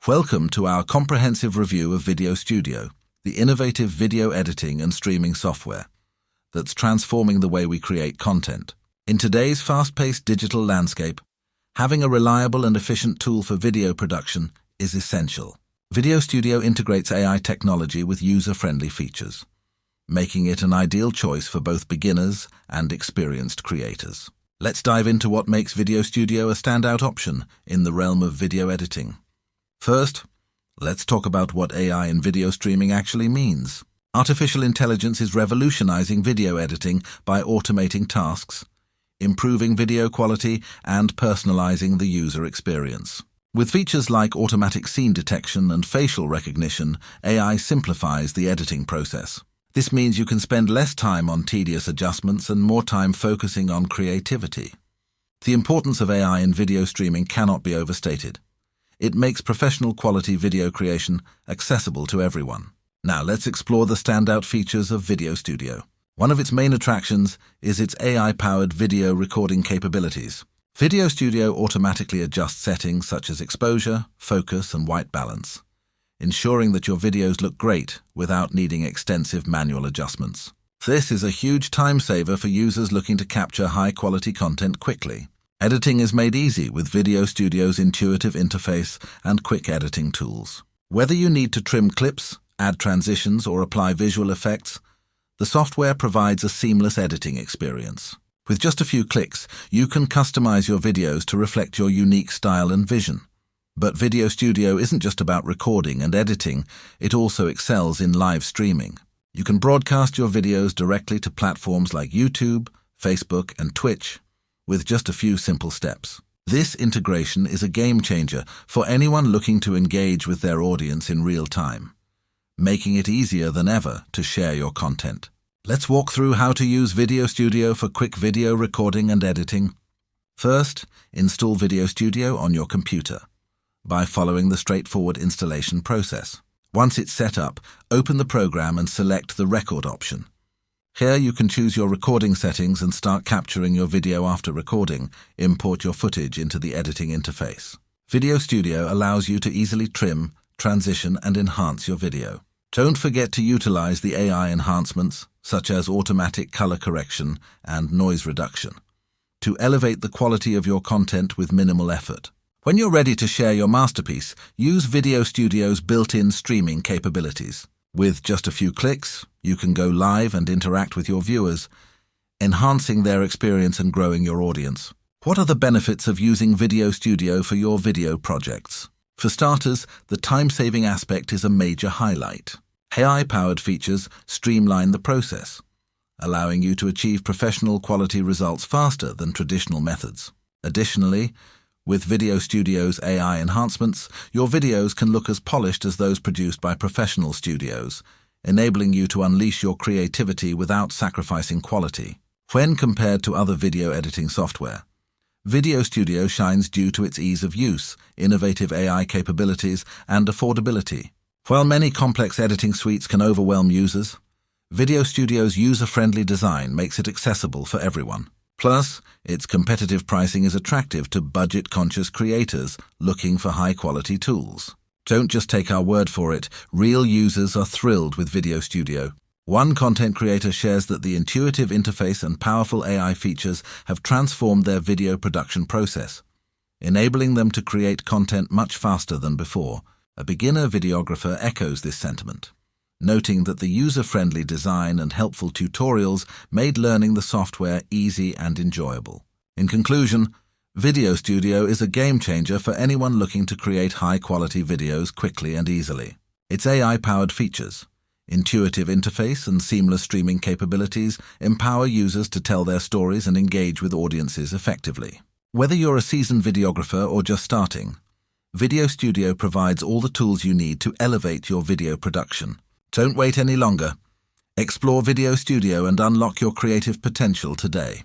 Welcome to our comprehensive review of Video Studio, the innovative video editing and streaming software that's transforming the way we create content. In today's fast-paced digital landscape, having a reliable and efficient tool for video production is essential. Video Studio integrates AI technology with user-friendly features, making it an ideal choice for both beginners and experienced creators. Let's dive into what makes Video Studio a standout option in the realm of video editing. First, let's talk about what AI in video streaming actually means. Artificial intelligence is revolutionizing video editing by automating tasks, improving video quality, and personalizing the user experience. With features like automatic scene detection and facial recognition, AI simplifies the editing process. This means you can spend less time on tedious adjustments and more time focusing on creativity. The importance of AI in video streaming cannot be overstated. It makes professional quality video creation accessible to everyone. Now let's explore the standout features of Video Studio. One of its main attractions is its AI-powered video recording capabilities. Video Studio automatically adjusts settings such as exposure, focus, and white balance, ensuring that your videos look great without needing extensive manual adjustments. This is a huge time saver for users looking to capture high-quality content quickly. Editing is made easy with Video Studio's intuitive interface and quick editing tools. Whether you need to trim clips, add transitions, or apply visual effects, the software provides a seamless editing experience. With just a few clicks, you can customize your videos to reflect your unique style and vision. But Video Studio isn't just about recording and editing, it also excels in live streaming. You can broadcast your videos directly to platforms like YouTube, Facebook, and Twitch, with just a few simple steps. This integration is a game changer for anyone looking to engage with their audience in real time, making it easier than ever to share your content. Let's walk through how to use Video Studio for quick video recording and editing. First, install Video Studio on your computer by following the straightforward installation process. Once it's set up, open the program and select the Record option. Here you can choose your recording settings and start capturing your video after recording. Import your footage into the editing interface. Video Studio allows you to easily trim, transition, and enhance your video. Don't forget to utilize the AI enhancements, such as automatic color correction and noise reduction, to elevate the quality of your content with minimal effort. When you're ready to share your masterpiece, use Video Studio's built-in streaming capabilities. With just a few clicks, you can go live and interact with your viewers, enhancing their experience and growing your audience. What are the benefits of using Video Studio for your video projects? For starters, the time-saving aspect is a major highlight. AI-powered features streamline the process, allowing you to achieve professional quality results faster than traditional methods. Additionally, with Video Studio's AI enhancements, your videos can look as polished as those produced by professional studios, enabling you to unleash your creativity without sacrificing quality. When compared to other video editing software, Video Studio shines due to its ease of use, innovative AI capabilities, and affordability. While many complex editing suites can overwhelm users, Video Studio's user-friendly design makes it accessible for everyone. Plus, its competitive pricing is attractive to budget-conscious creators looking for high-quality tools. Don't just take our word for it, real users are thrilled with Video Studio. One content creator shares that the intuitive interface and powerful AI features have transformed their video production process, enabling them to create content much faster than before. A beginner videographer echoes this sentiment, noting that the user-friendly design and helpful tutorials made learning the software easy and enjoyable. In conclusion, Video Studio is a game-changer for anyone looking to create high-quality videos quickly and easily. Its AI-powered features, intuitive interface, and seamless streaming capabilities empower users to tell their stories and engage with audiences effectively. Whether you're a seasoned videographer or just starting, Video Studio provides all the tools you need to elevate your video production. Don't wait any longer. Explore Video Studio and unlock your creative potential today.